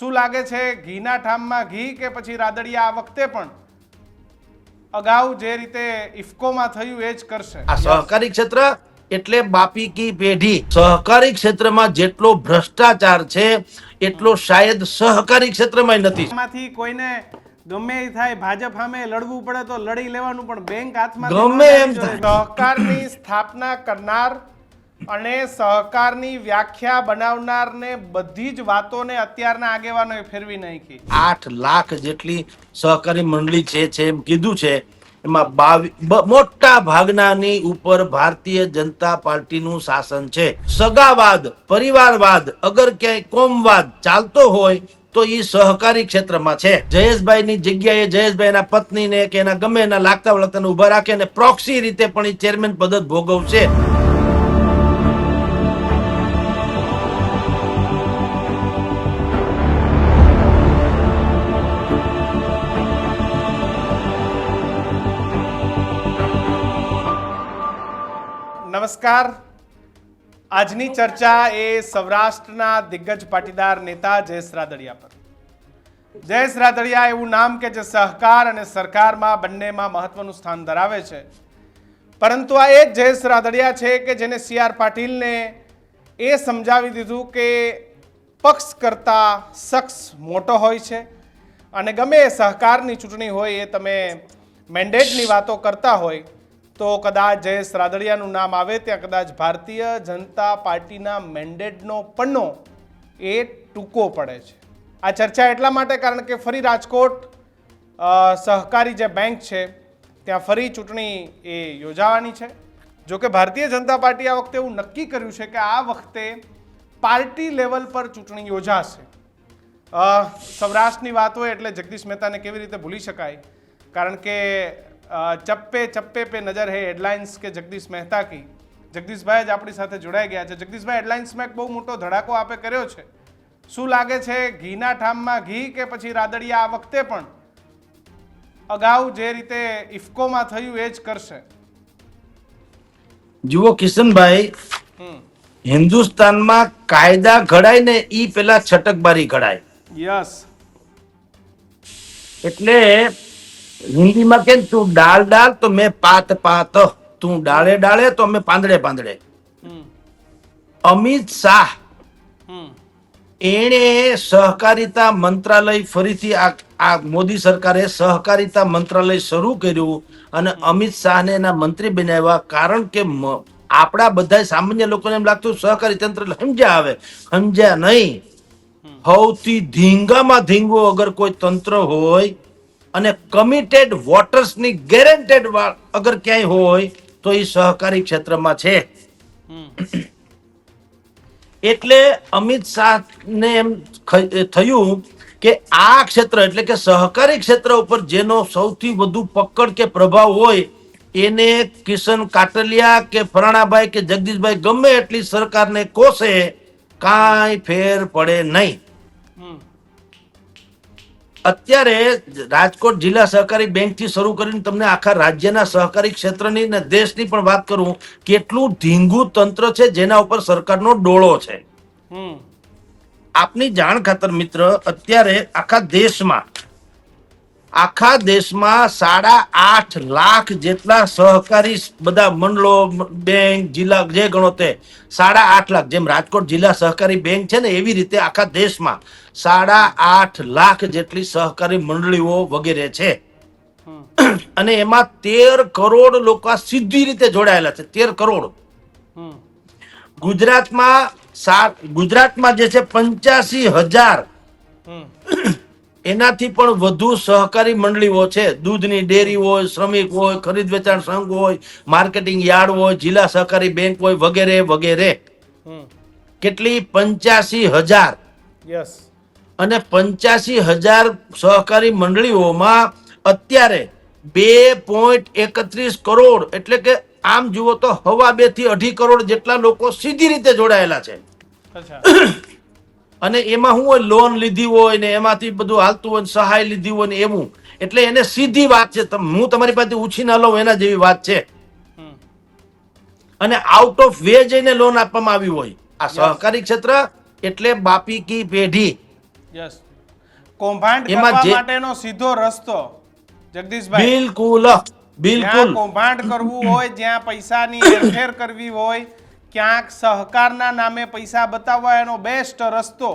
શું લાગે છે ઘીના ઠામમાં ઘી કે પછી રાદડિયા આ વખતે પણ અગાઉ જે રીતે ઇફકોમાં થયું એ જ કરશે? આ સહકારી ક્ષેત્ર એટલે બાપી કી પેઢી. સહકારી ક્ષેત્રમાં જેટલો ભ્રષ્ટાચાર છે એટલો શાયદ સહકારી ક્ષેત્રમાં નથી. આમાંથી કોઈને ગમે એ થાય ભાજપ સામે લડવું પડે તો લડી લેવાનું, પણ બેંક હાથમાં ગમે એમ થાય. સહકારની સ્થાપના કરનાર અને સહકારની વ્યાખ્યા બનાવનારને બધી જ વાતોને અત્યારના આગેવાનોએ ફેરવી નાખી. 8 લાખ જેટલી સહકારી મંડળી છે એમ કીધું છે. એમાં મોટા ભાગનાની ઉપર ભારતીય જનતા પાર્ટીનું શાસન છે. સગાવાદ, પરિવારવાદ, અગર ક્યાંય કોમવાદ ચાલતો હોય તો એ સહકારી ક્ષેત્રમાં છે. જયેશભાઈની જગ્યાએ જયેશભાઈ એના પત્નીને કે એના ગમે એના લાગતા વળગતાને ઉભા રાખે અને પ્રોક્સી રીતે પણ એ ચેરમેન પદ જ ભોગવશે. નમસ્કાર. આજની ચર્ચા એ સૌરાષ્ટ્રના દિગ્ગજ પાટીદાર નેતા જયેશ રાદડિયા પર. જયેશ રાદડિયા એવું નામ કે જે સહકાર અને સરકારમાં બંનેમાં મહત્વનું સ્થાન ધરાવે છે, પરંતુ આ એ જ જયેશ રાદડિયા છે કે જેને CR પાટીલને એ સમજાવી દીધું કે પક્ષ કરતા શખ્સ મોટો હોય છે અને ગમે એ સહકારની ચૂંટણી હોય એ તમે મેન્ડેટની વાતો કરતા હોય તો કદાચ જયેશ રાદડિયાનું નામ આવે ત્યાં કદાચ ભારતીય જનતા પાર્ટીના મેન્ડેટનો પન્નો એ ટૂંકો પડે છે. આ ચર્ચા એટલા માટે કારણ કે ફરી રાજકોટ સહકારી જે બેંક છે ત્યાં ફરી ચૂંટણી એ યોજાવાની છે. જો કે ભારતીય જનતા પાર્ટી આ વખતે એવું નક્કી કર્યું છે કે આ વખતે પાર્ટી લેવલ પર ચૂંટણી યોજાશે. સૌરાષ્ટ્રની વાત હોય એટલે જગદીશ મહેતાને કેવી રીતે ભૂલી શકાય, કારણ કે ચપ્પે ચપ્પે पे नजर है हेडलाइंस के जगदीश मेहता की. જગદીશભાઈ જ આપણી સાથે જોડાઈ ગયા છે. જગદીશભાઈ, હેડલાઇન્સમાં એક બહુ મોટો ધડાકો આપે કર્યો છે. શું લાગે છે ઘીના ઠામમાં ઘી કે પછી રાદડિયા આ વખતે પણ અગાઉ જે રીતે ઇફકોમાં થયું એ જ કરશે? જુઓ કિશનભાઈ, હિન્દુસ્તાનમાં કાયદા ઘડાય ને ઈ પેલા છટકબારી ઘડાય. યસ. એટલે હિન્દીમાં કે તું ડાળ ડાળ તો મેં પાત પાત, તું ડાળે ડાળે તો અમે પાંદડે પાંદડે. અમિત શાહ એણે સહકારિતા મંત્રાલય ફરીથી આ મોદી સરકારે સહકારિતા મંત્રાલય શરૂ કર્યું અને અમિત શાહને એના મંત્રી બનાવ્યા. કારણ કે આપણા બધા સામાન્ય લોકોને એમ લાગતું સહકારી તંત્ર સમજ્યા આવે, સમજ્યા નહીં. સૌથી ધીંગામાં ધીંગો અગર કોઈ તંત્ર હોય અને કમિટેડ વોટર્સની ગેરંટેડ અગર ક્યાંય હોય તો એ સહકારી ક્ષેત્રમાં છે. એટલે અમિત શાહને એમ થયું કે આ ક્ષેત્ર એટલે કે સહકારી ક્ષેત્ર ઉપર જેનો સૌથી વધુ પકડ કે પ્રભાવ હોય એને કિશન કાટલિયા કે ફરાણાભાઈ કે જગદીશભાઈ ગમે એટલી સરકારને કોસે કાંઈ ફેર પડે નહીં. અત્યારે રાજકોટ જિલ્લા સહકારી બેંક થી શરૂ કરીને તમને આખા રાજ્યના સહકારી ક્ષેત્રની અને દેશની પણ વાત કરું, કેટલું ધીંગું તંત્ર છે જેના ઉપર સરકારનો ડોળો છે. આપની જાણ ખાતર મિત્ર, અત્યારે આખા દેશમાં 8.5 લાખ જેટલા સહકારી બધા મંડળો, બેંક, જિલ્લા જે ગણો તે 8.5 લાખ, જેમ રાજકોટ જિલ્લા સહકારી બેંક છે ને એવી રીતે આખા દેશમાં 8.5 લાખ જેટલી સહકારી મંડળીઓ વગેરે છે. અને એમાં 13 કરોડ લોકો સીધી રીતે જોડાયેલા છે. 13 કરોડ. ગુજરાતમાં જે છે 85,000 એનાથી પણ વધુ સહકારી મંડળીઓ છે. દૂધની ડેરી હોય, શ્રમિક હોય, ખરીદ વેચાણ સંઘ હોય, માર્કેટિંગ યાર્ડ હોય, જિલ્લા સહકારી બેંક હોય વગેરે વગેરે. કેટલી? 85,000. યસ. અને 85,000 સહકારી મંડળીઓમાં અત્યારે 2.31 કરોડ એટલે કે આમ જુઓ તો 2.5 થી 2.5 કરોડ જેટલા લોકો સીધી રીતે જોડાયેલા છે. અને એમાં શું હોય, લોન લીધી હોય ને એમાંથી બધું હાલતું હોય, સહાય લીધી હોય ને એવું. એટલે એને સીધી વાત છે, હું તમારી પાસે ઉછી ના લઉં એના જેવી વાત છે. અને આઉટ ઓફ વે જઈને લોન આપવામાં આવી હોય. આ સહકારી ક્ષેત્ર એટલે બાપી કી પેઢી. કૌભાંડ એમાં કરવા જે- માટેનો સીધો રસ્તો જગદીશભાઈ, બિલકુલ જ્યાં બિલકુલ કૌભાંડ કરવું હોય, જ્યાં પૈસાની હેરફેર કરવી હોય, ક્યાંક સહકારના નામે પૈસા બતાવવા, એનો બેસ્ટ રસ્તો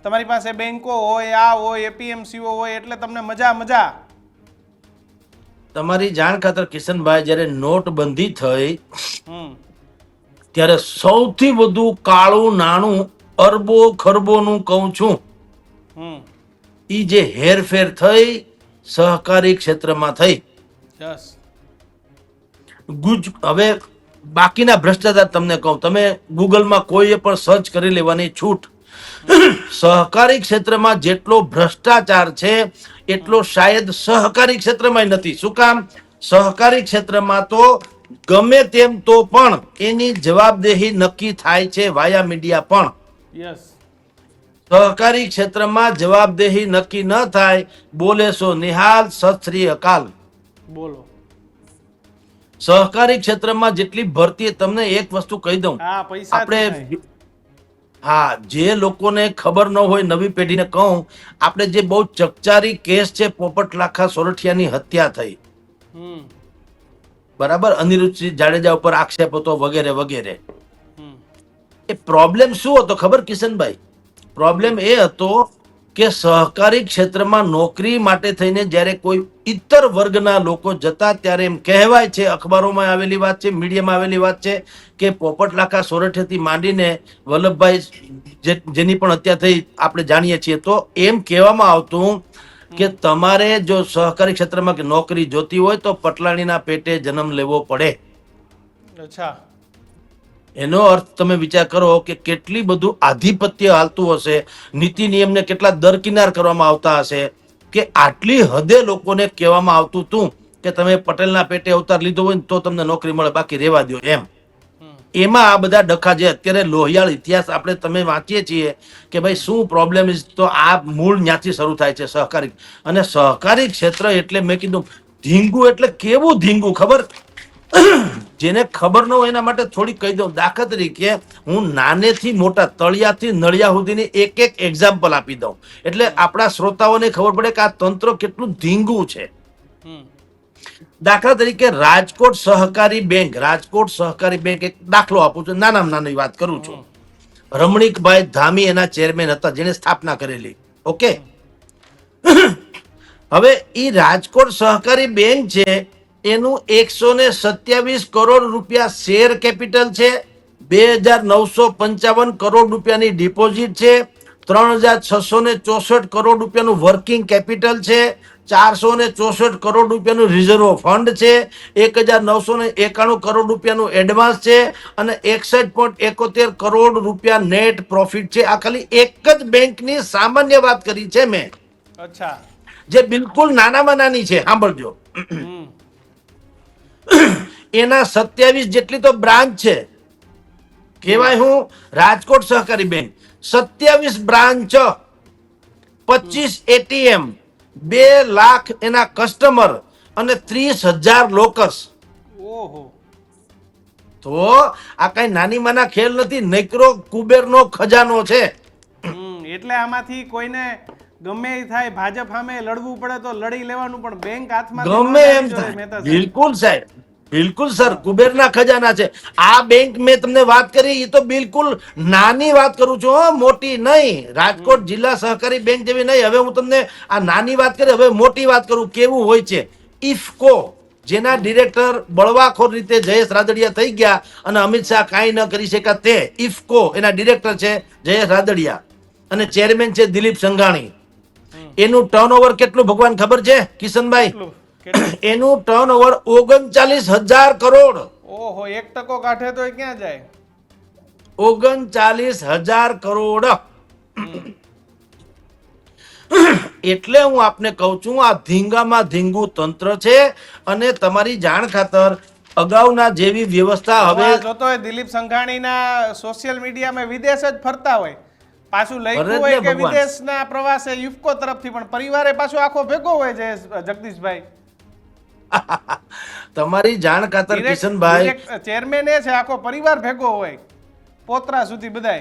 તમારી પાસે બેંકો હોય, આ હોય, એપીએમસીઓ હોય, એટલે તમને મજા. તમારી જાણ ખાતર કિશનભાઈ, જ્યારે નોટબંધી થઈ હમ ત્યારે સૌથી વધુ કાળું નાણું અરબો ખરબોનું કહું છું, હમ ઈ જે હેરફેર થઈ સહકારી ક્ષેત્રમાં થઈ. યસ હવે બાકીના ભ્રષ્ટાચાર તમને કહું, તમે ગૂગલમાં કોઈએ પણ સર્ચ કરી લેવાની છૂટ. સહકારી ક્ષેત્રમાં જેટલો ભ્રષ્ટાચાર છે એટલો શાયદ સહકારી ક્ષેત્રમાં નથી. શું કામ? સહકારી ક્ષેત્રમાં તો ગમે તેમ તો પણ એની જવાબદેહી નક્કી થાય છે વાયા મીડિયા. પણ યસ સહકારી ક્ષેત્રમાં જવાબદેહી નક્કી ન થાય. બોલે સો નિહાલ, સત શ્રી અકાલ. બોલો. સહકારી ક્ષેત્રમાં જેટલી ભરતી, તમને એક વસ્તુ કહી દઉં, હા, પૈસા આપણે હા, જે લોકોને ખબર ન હોય, નવી પેઢીને કહું, આપણે જે બહુ ચકચારી કેસ છે, પોપટ લાખા સોરઠિયાની હત્યા થઈ, હમ બરાબર, અનિરુદ્ધસિંહ જાડેજા ઉપર આક્ષેપ હતો વગેરે વગેરે. હમ એ પ્રોબ્લેમ શું હતો ખબર કિશનભાઈ? પ્રોબ્લેમ એ હતો કે સહકારી ક્ષેત્રમાં નોકરી માટે થઈને જ્યારે કોઈ ઇતર વર્ગના લોકો જતા, ત્યારે એમ કહેવાય છે, અખબારોમાં આવેલી વાત છે, મીડિયામાં આવેલી વાત છે, કે પોપટ લાખા સોરઠિયાથી માંડીને વલ્લભભાઈ જેની પણ હત્યા થઈ આપણે જાણીએ છીએ, તો એમ કહેવામાં આવતું કે તમારે જો સહકારી ક્ષેત્રમાં નોકરી જોતી હોય તો પટલાણીના પેટે જન્મ લેવો પડે. અચ્છા. એનો અર્થ તમે વિચાર કરો કે કેટલી બધું આધિપત્ય હાલતું હશે, નીતિ નિયમને કેટલા દરકિનાર કરવામાં આવતા હશે, કે આટલી હદે લોકોને કહેવામાં આવતું હતું કે તમે પટેલના પેટે અવતાર લીધો હોય ને તો તમને નોકરી મળે, બાકી રહેવા દો એમ. એમાં આ બધા ડખા જે અત્યારે લોહિયાળ ઇતિહાસ આપણે તમે વાંચીએ છીએ કે ભાઈ શું પ્રોબ્લેમ, તો આ મૂળ ન્યાથી શરૂ થાય છે સહકારી. અને સહકારી ક્ષેત્ર એટલે મેં કીધું ધીંગું, એટલે કેવું ધીંગું ખબર? જેને ખબર ન હોય એના માટે થોડી કહી દઉં. દાખલા તરીકે હું નાનેથી મોટા, તળિયાથી નળિયા સુધીની એક એક એક્ઝામ્પલ આપી દઉં, એટલે આપણા શ્રોતાઓને ખબર પડે કે આ તંત્ર કેટલું ધીંગું છે. હમ દાખલા તરીકે રાજકોટ સહકારી બેંક, એક દાખલો આપું છું, નાનામાં નાની વાત કરું છું. રમણીકભાઈ ધામી એના ચેરમેન હતા, જેને સ્થાપના કરેલી. ઓકે, હવે ઈ રાજકોટ સહકારી બેંક છે, એનું 127 કરોડ રૂપિયા શેર કેપિટલ છે, 2955 કરોડ રૂપિયાની ડિપોઝિટ છે, 3664 કરોડ રૂપિયાનું વર્કિંગ કેપિટલ છે, 464 કરોડ રૂપિયાનું રિઝર્વ ફંડ છે, 1991 કરોડ રૂપિયાનું એડવાન્સ છે, અને 61.71 કરોડ રૂપિયા નેટ પ્રોફિટ છે. આ ખાલી એક જ બેંકની સામાન્ય વાત કરી છે મેં, અચ્છા. જે બિલકુલ નાનામાં નાની છે. સાંભળજો, હમ એના 27 જેટલી તો બ્રાન્ચ છે. કહેવાય હું રાજકોટ સહકારી બેંક, 27 બ્રાન્ચ, 25 એટીએમ, 2 લાખ એના કસ્ટમર અને 30,000 લોકર્સ. ઓહો. તો આ કઈ નાની માના ખેલ નથી, નકરો કુબેરનો ખજાનો છે. એટલે આમાંથી કોઈને ગમે એ થાય, ભાજપ સામે લડવું પડે તો લડી લેવાનું, પણ બેંક હાથમાં ગમે એમ થાય. બિલકુલ સાહેબ, બિલકુલ સર, કુબેરના ખજાના છે આ બેંક. મેં તમને વાત કરી એ તો બિલકુલ નાની વાત કરું છું, હો, મોટી નહીં. રાજકોટ જિલ્લા સહકારી બેંક જેવી નહીં. હવે હું તમને આ નાની વાત કરી, હવે મોટી વાત કરું. કેવું હોય છે ઇફકો, જેના ડિરેક્ટર બળવાખોર રીતે જયેશ રાદડિયા થઈ ગયા અને અમિત શાહ કાંઈ ન કરી શક્યા, તે ઇફકો એના ડિરેક્ટર છે જયેશ રાદડિયા, અને ચેરમેન છે દિલીપ સંઘાણી. એનું ટર્નઓવર કેટલું ભગવાન ખબર છે કિશનભાઈ? એનું ટર્નઓવર 39,000 કરોડ. ઓહો, 1% કાઢે તો ક્યાં જાય? 39,000 કરોડ. એટલે હું આપને કહું છું, આ ધીંગામાં ધીંગું તંત્ર છે. અને તમારી જાણ ખાતર અગાઉના જેવી વ્યવસ્થા હવે જોતો હોય દિલીપ સંઘાણીના સોશિયલ મીડિયામાં વિદેશ જ ફરતા હોય, પાછું લખ્યું હોય કે વિદેશના પ્રવાસે યુફકો તરફથી, પણ પરિવારે પાછો આખો ભેગો હોય છે જગદીશભાઈ. તમારી જાણ ખાતર કિશનભાઈ, ચેરમેન એ છે, આખો પરિવાર ભેગો હોય, પોતરા સુધી બધાય.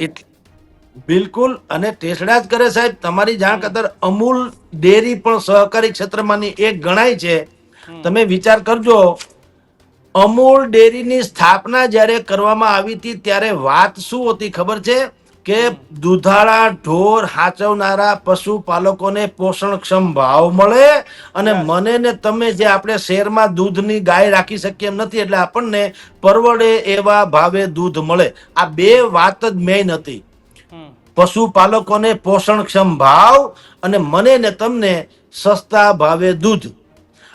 બિલકુલ, અને ટેસડા જ કરે સાહેબ. તમારી જાણ ખાતર અમૂલ ડેરી પણ સહકારી ક્ષેત્રમાંની એક ગણાય છે. તમે વિચાર કરજો, અમૂલ ડેરીની સ્થાપના જ્યારે કરવામાં આવી હતી ત્યારે વાત શું હતી ખબર છે? કે દૂધાળા ઢોર હાચવનારા પશુપાલકોને પોષણક્ષમ ભાવ મળે, અને Yes. મને ને તમે જે આપણે શહેરમાં દૂધની ગાય રાખી શકીએ એમ નથી, એટલે આપણને પરવડે એવા ભાવે દૂધ મળે. આ બે વાત જ મેઇન હતી. હમ. પશુપાલકોને પોષણક્ષમ ભાવ અને મને ને તમને સસ્તા ભાવે દૂધ.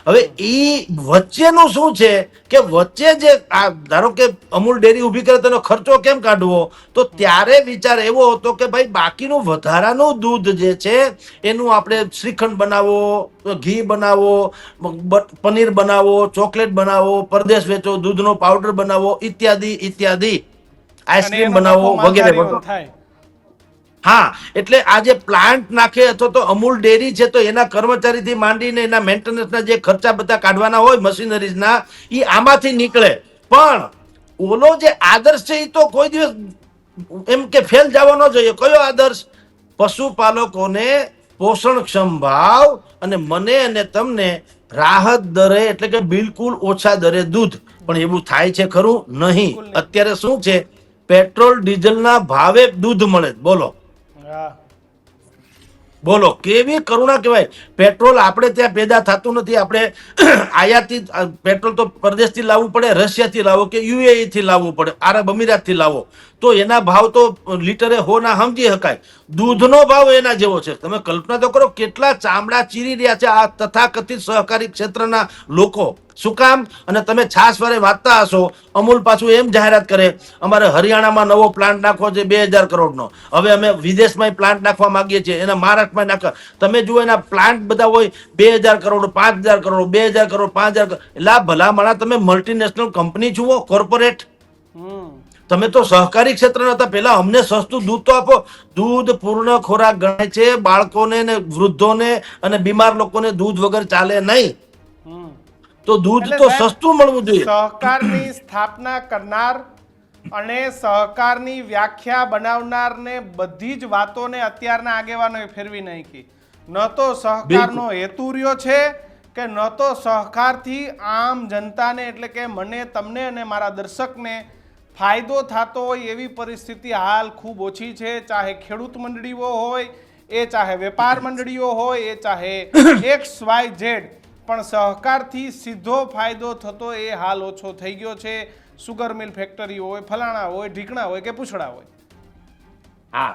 હવે ઈ વચ્ચેનું શું છે કે વચ્ચે જે આ ધારો કે અમૂલ ડેરી ઊભી કરે તેનો ખર્ચો કેમ કાઢવો? તો ત્યારે વિચાર એવો હતો કે ભાઈ બાકીનું વધારાનું દૂધ જે છે એનું આપણે શ્રીખંડ બનાવો, ઘી બનાવો, પનીર બનાવો, ચોકલેટ બનાવો, પરદેશ વેચો, દૂધનો પાવડર બનાવો, ઇત્યાદિ ઇત્યાદિ, અને આઈસ્ક્રીમ એનો બનાવો નફો વગેરે માલધારીઓને વગેરે. થાય. હા, એટલે આ જે પ્લાન્ટ નાખે અથવા તો અમૂલ ડેરી છે તો એના કર્મચારીથી માંડીને એના મેન્ટેનન્સના જે ખર્ચા બધા કાઢવાના હોય મશીનરીઝના, એ આમાંથી નીકળે. પણ ઓલો જે આદર્શ છે એ તો કોઈ દિવસ એમ કે ફેલ જવો ન જોઈએ. કયો આદર્શ? પશુપાલકોને પોષણક્ષમ ભાવ અને મને અને તમને રાહત દરે, એટલે કે બિલકુલ ઓછા દરે દૂધ. પણ એવું થાય છે ખરું? નહીં. બિલકુલ નહીં. અત્યારે શું છે? પેટ્રોલ ડીઝલના ભાવે દૂધ મળે. બોલો હા. બોલો, કેવી કરુણા કહેવાય. પેટ્રોલ આપણે ત્યાં પેદા થતું નથી, આપણે આયાતી પેટ્રોલ તો પરદેશથી લાવવું પડે, રશિયાથી લાવો કે યુએઈ થી લાવવું પડે, આરબ અમીરાતથી લાવો, તો એના ભાવ તો લીટરે હોના સમજી શકાય. દૂધનો ભાવ એના જેવો છે. તમે કલ્પના તો કરો કેટલા ચામડા ચીરી રહ્યા છે આ તથાકથિત સહકારી ક્ષેત્રના લોકો. શું કામ? અને તમે છાસ વારે વાંચતા હશો, અમૂલ પાછું એમ જાહેરાત કરે, અમારે હરિયાણામાં નવો પ્લાન્ટ નાખવો છે 2000 કરોડનો, હવે અમે વિદેશમાં પ્લાન્ટ નાખવા માંગીએ છીએ, એના મહારાષ્ટ્રમાં નાખવા. તમે જુઓ એના પ્લાન્ટ બધા હોય 2000 કરોડ, 5000 કરોડ, 2000 કરોડ, 5000 કરોડ. એટલે આ ભલા માણા તમે મલ્ટીનેશનલ કંપની જુઓ, કોર્પોરેટ. હમ. તમે તો સહકારી ક્ષેત્ર હતા. પેલા અમને સસ્તું દૂધ તો આપો. દૂધ પૂર્ણ ખોરાક ગણાય છે. બાળકોને ને વૃદ્ધોને અને બીમાર લોકોને દૂધ વગર ચાલે નહીં. હમ. તો દૂધ એટલે તો સાહેબ, સસ્તું મળવું જોઈએ. સહકારની સ્થાપના કરનાર અને સહકારની વ્યાખ્યા બનાવનારને બધી જ વાતોને અત્યારના આગેવાનોએ ફેરવી નાખી. ન તો સહકારનો હેતુ રહ્યો છે કે ન તો સહકારથી આમ જનતાને, એટલે કે મને, તમને અને મારા દર્શકને ફાયદો થતો હોય એવી પરિસ્થિતિ હાલ ખૂબ ઓછી છે. ચાહે ખેડૂત મંડળીઓ હોય, એ ચાહે વેપાર મંડળીઓ હોય, એ ચાહે XYZ, પણ સહકારથી સીધો ફાયદો થતો એ હાલ ઓછો થઈ ગયો છે. સુગર મિલ ફેક્ટરી હોય, ફલાણા હોય, ઢીકણા હોય કે પૂછડા હોય. હા,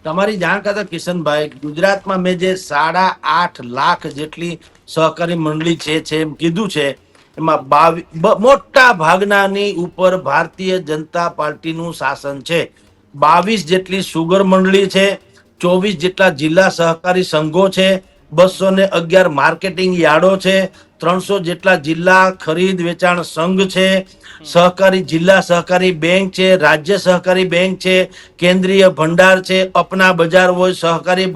તમારી જાણ ખાતર કિશનભાઈ, ગુજરાતમાં મેં જે 8.5 લાખ જેટલી સહકારી મંડળી છે એમ કીધું છે, એમાં મોટા ભાગનાની ઉપર ભારતીય જનતા પાર્ટીનું શાસન છે. 22 જેટલી સુગર મંડળી છે, 24 જેટલા જિલ્લા સહકારી સંઘો છે, 211 માર્કેટિંગ યાર્ડો છે, 300 જેટલા જિલ્લા ખરીદ વેચાણ સંઘ છે, સહકારી જિલ્લા સહકારી બેંક છે, રાજ્ય સહકારી બેંક છે, કેન્દ્રીય ભંડાર છે, અપના બજાર હોય, સહકારી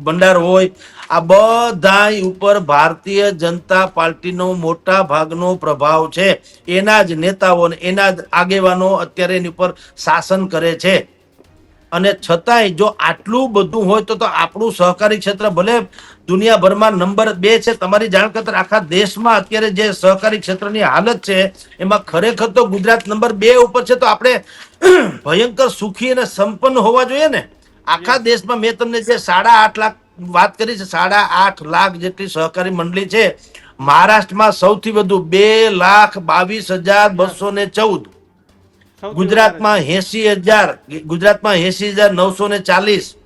ભંડાર હોય. આ બધાય ઉપર ભારતીય જનતા પાર્ટીનો મોટા ભાગનો પ્રભાવ છે. એના જ નેતાઓ અને એના જ આગેવાનો અત્યારે એની ઉપર શાસન કરે છે. અને છતાંય જો આટલું બધું હોય તો આપણું સહકારી ક્ષેત્ર ભલે દુનિયાભરમાં નંબર 2 છે. તમારી જાણ ખાતર આખા દેશમાં અત્યારે જે સહકારી ક્ષેત્રની હાલત છે એમાં ખરેખર તો ગુજરાત નંબર 2 ઉપર છે. તો આપણે ભયંકર સુખી અને સંપન્ન હોવા જોઈએ ને. આખા દેશમાં મેં તમને જે 8.5 લાખ વાત કરી છે, 8.5 લાખ જેટલી સહકારી મંડળી છે. મહારાષ્ટ્રમાં સૌથી વધુ 2,22,214, ગુજરાતમાં 80,940,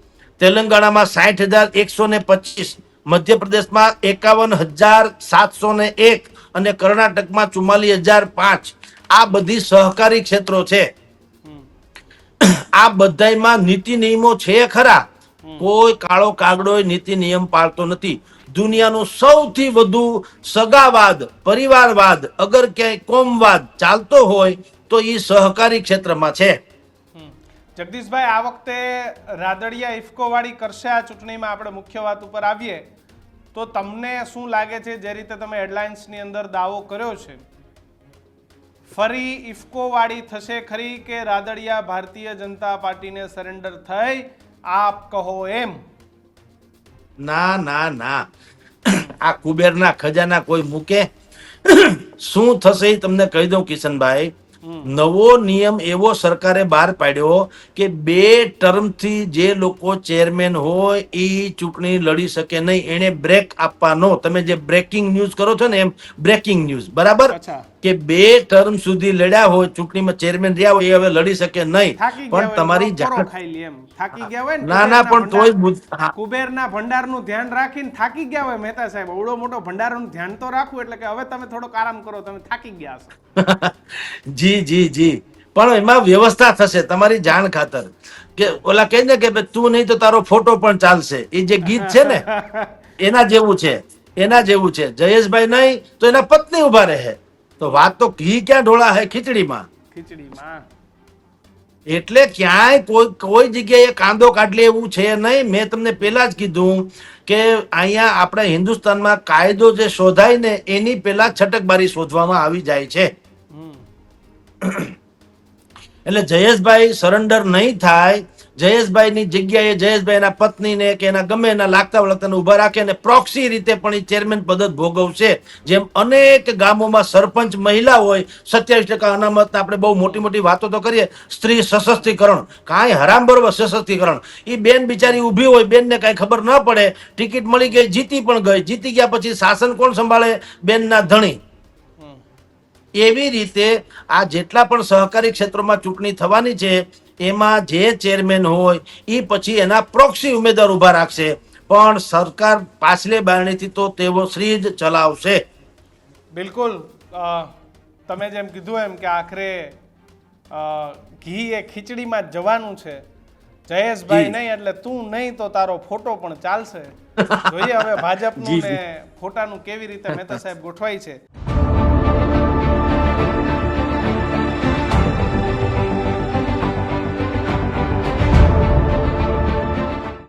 તેલંગાણામાં 60,125, મધ્યપ્રદેશમાં 51,701 અને કર્ણાટકમાં 44,005. આ બધી સહકારી ક્ષેત્રો છે. આ બધામાં નીતિ નિયમો છે ખરા, કોઈ કાળો કાગડો નીતિ નિયમ પાળતો નથી. દુનિયાનો સૌથી વધુ સગાવાદ, પરિવારવાદ, અગર ક્યાંય કોમવાદ ચાલતો હોય તો એ સહકારી ક્ષેત્રમાં છે. જગદીશભાઈ, આ વખતે રાદડિયા ઇફકો વાળી કરશે આ ચૂંટણીમાં? આપણે મુખ્ય વાત ઉપર આવીએ તો તમને શું લાગે છે, જે રીતે તમે હેડલાઇન્સની અંદર દાવો કર્યો છે, ફરી ઇફકો વાળી થશે ખરી કે રાદડિયા ભારતીય જનતા પાર્ટીને સરેન્ડર થઈ આપ કહો એમ? ના ના ના, આ કુબેરના ખજાના કોઈ મૂકે? શું થશે એ તમને કહી દઉં કિશનભાઈ. નવો નિયમ એવો સરકારે બહાર પાડ્યો કે 2 ટર્મથી જે લોકો ચેરમેન હોય એ ચૂંટણી લડી શકે નહીં. એને બ્રેક આપવાનો. તમે જે બ્રેકિંગ ન્યૂઝ કરો છો ને એમ બ્રેકિંગ ન્યૂઝ, બરાબર? અચ્છા. કે 2 ટર્મ સુધી લડ્યા હોય, ચૂંટણીમાં ચેરમેન રહ્યા હોય, એ હવે લડી શકે નહીં. થાકી ગયા પણ હોય તમારી તો પોરો જાણ ખાઈ લે એમ. થાકી ગયા હોય ને ના ના, પણ તોય હા, કુબેરના ભંડારનું ધ્યાન રાખીને થાકી ગયા હોય મહેતા સાહેબ. અવડો મોટો ભંડારનું ધ્યાન તો રાખવું એટલે કે હવે તમે થોડોક આરામ કરો, તમે થાકી ગયા છો. જી જી જી, પણ એમાં વ્યવસ્થા થશે તમારી જાણ ખાતર. કે ઓલા કહે ને કે ભાઈ તું નહીં તો તારો ફોટો પણ ચાલશે, એ જે ગીત છે ને એના જેવું છે, એના જેવું છે. જયેશભાઈ નહીં તો એના પત્ની ઉભા રહે. તો વાત તો ઘી ક્યાં ઢોળા હે ખીચડીમાં. ખીચડીમાં એટલે ક્યાંય કોઈ જગ્યાએ કાંદો કાઢલે એવું છે નહીં. મેં તમને પહેલા જ કીધું કે અહીંયા આપણા હિન્દુસ્તાનમાં કાયદો જે શોધાય ને એની પહેલા છટકબારી શોધવામાં આવી જાય છે. એટલે જયેશભાઈ સરેન્ડર નહીં થાય. જયેશભાઈની જગ્યાએ જયેશભાઈ એના પત્નીને કે એના ગમે એના લાગતા વળગતાને ઉભા રાખે અને પ્રોક્સી રીતે પણ એ ચેરમેન પદ જ ભોગવશે. જેમ અનેક ગામોમાં સરપંચ મહિલા હોય, 27% અનામત. આપણે બહુ મોટી મોટી વાતો તો કરીએ, સ્ત્રી સશક્તિકરણ, કાંઈ હરામ બરોબર સશક્તિકરણ. એ બેન બિચારી ઊભી હોય, બેનને કાંઈ ખબર ન પડે, ટિકિટ મળી ગઈ, જીતી પણ ગઈ. જીતી ગયા પછી શાસન કોણ સંભાળે? બેનના ધણી. એવી રીતે આ જેટલા પણ સહકારી ક્ષેત્રોમાં ચૂંટણી થવાની છે એમાં જે ચેરમેન હોય એ પછી એના પ્રોક્સી ઉમેદવાર ઉભા રાખશે, પણ સરકાર પાછલે બારણીથી તો તેઓ શ્રી જ ચલાવશે. બિલકુલ. તમે જેમ કીધું એમ કે આખરે ઘી એ ખીચડીમાં જ જવાનું છે. જયેશભાઈ નહીં એટલે તું નહીં તો તારો ફોટો પણ ચાલશે. જોઈએ હવે ભાજપનું ને ફોટાનું કેવી રીતે મહેતા સાહેબ ગોઠવાય છે.